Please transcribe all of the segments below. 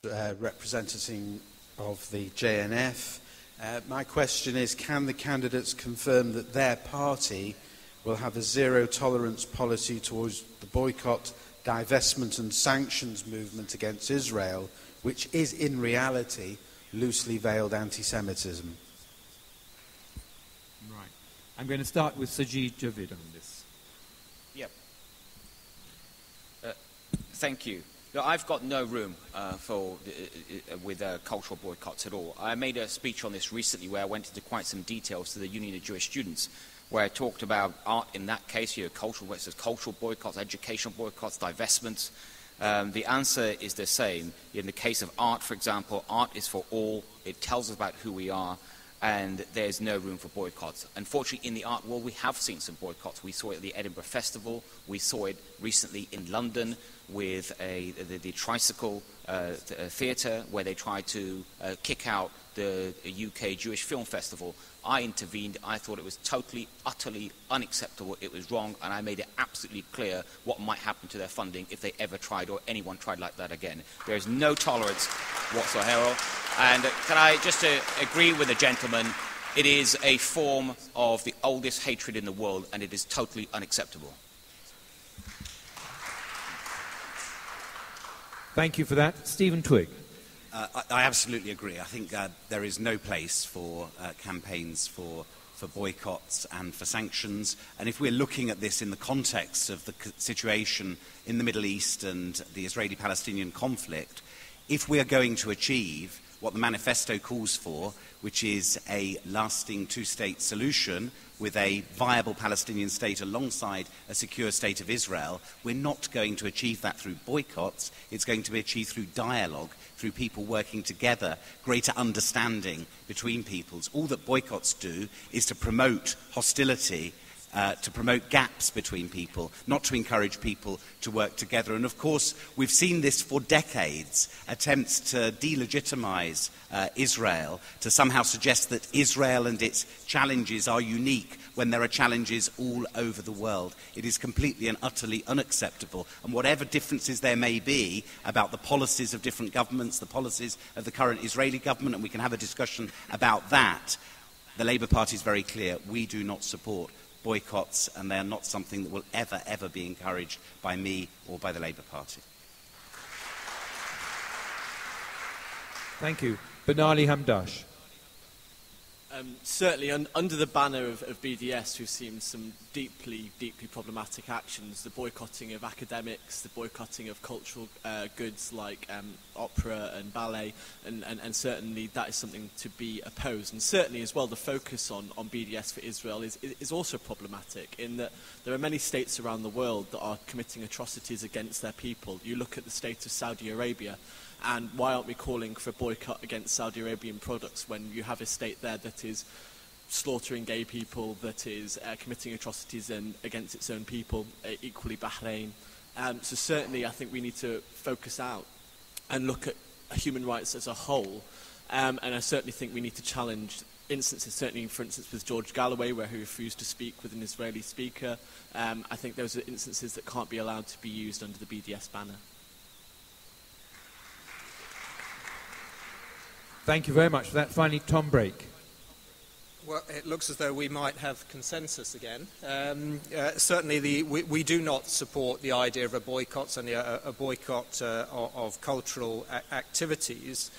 representative of the JNF. My question is, can the candidates confirm that their party will have a zero-tolerance policy towards the boycott, divestment and sanctions movement against Israel, which is in reality loosely veiled anti-Semitism? Right. I'm going to start with Sajid Javid on this. Yep. Thank you. No, I've got no room with cultural boycotts at all. I made a speech on this recently where I went into quite some details to the Union of Jewish Students, where I talked about art in that case, cultural boycotts, educational boycotts, divestments. The answer is the same. In the case of art, for example, art is for all. It tells us about who we are, and there's no room for boycotts. Unfortunately, in the art world, we have seen some boycotts. We saw it at the Edinburgh Festival. We saw it recently in London with the Tricycle Theatre, where they tried to kick out the UK Jewish Film Festival. I intervened. I thought it was totally, utterly unacceptable. It was wrong, and I made it absolutely clear what might happen to their funding if they ever tried, or anyone tried like that again. There is no tolerance whatsoever. And can I just agree with the gentleman, it is a form of the oldest hatred in the world, and it is totally unacceptable. Thank you for that. Stephen Twigg. I absolutely agree. I think there is no place for campaigns for boycotts and for sanctions. And if we're looking at this in the context of the situation in the Middle East and the Israeli-Palestinian conflict, if we are going to achieve what the manifesto calls for, which is a lasting two-state solution with a viable Palestinian state alongside a secure state of Israel, we're not going to achieve that through boycotts. It's going to be achieved through dialogue, through people working together, greater understanding between peoples. All that boycotts do is to promote hostility, to promote gaps between people, not to encourage people to work together. And of course, we've seen this for decades, attempts to delegitimize Israel, to somehow suggest that Israel and its challenges are unique when there are challenges all over the world. It is completely and utterly unacceptable. And whatever differences there may be about the policies of different governments, the policies of the current Israeli government, and we can have a discussion about that, the Labour Party is very clear. We do not support boycotts, and they are not something that will ever be encouraged by me or by the Labour Party. Thank you. Benali Hamdash. Certainly, under the banner of BDS, we've seen some deeply problematic actions. The boycotting of academics, the boycotting of cultural goods like opera and ballet, and certainly that is something to be opposed. And certainly as well, the focus on BDS for Israel is also problematic, in that there are many states around the world that are committing atrocities against their people. You look at the state of Saudi Arabia, and why aren't we calling for a boycott against Saudi Arabian products when you have a state there that is slaughtering gay people, that is committing atrocities against its own people, equally Bahrain. So certainly I think we need to focus out and look at human rights as a whole. And I certainly think we need to challenge instances, certainly for instance with George Galloway, where he refused to speak with an Israeli speaker. I think those are instances that can't be allowed to be used under the BDS banner. Thank you very much for that. Finally, Tom Brake. Well, it looks as though we might have consensus again. Certainly, we do not support the idea of a boycott, certainly a boycott of cultural activities.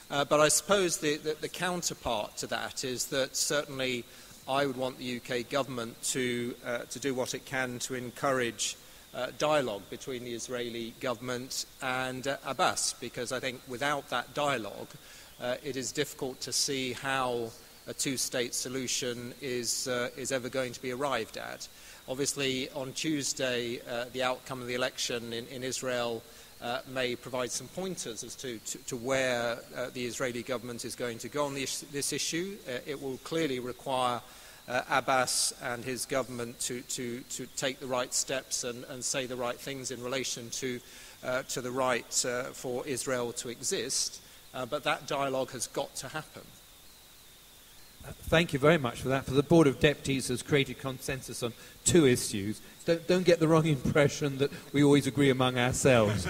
But I suppose the counterpart to that is that certainly I would want the UK government to do what it can to encourage dialogue between the Israeli government and Abbas, because I think without that dialogue, it is difficult to see how a two-state solution is ever going to be arrived at. Obviously, on Tuesday, the outcome of the election in Israel may provide some pointers as to where the Israeli government is going to go on this issue. It will clearly require Abbas and his government to take the right steps and say the right things in relation to the right for Israel to exist. But that dialogue has got to happen. Thank you very much for that. For the Board of Deputies has created consensus on two issues. Don't get the wrong impression that we always agree among ourselves.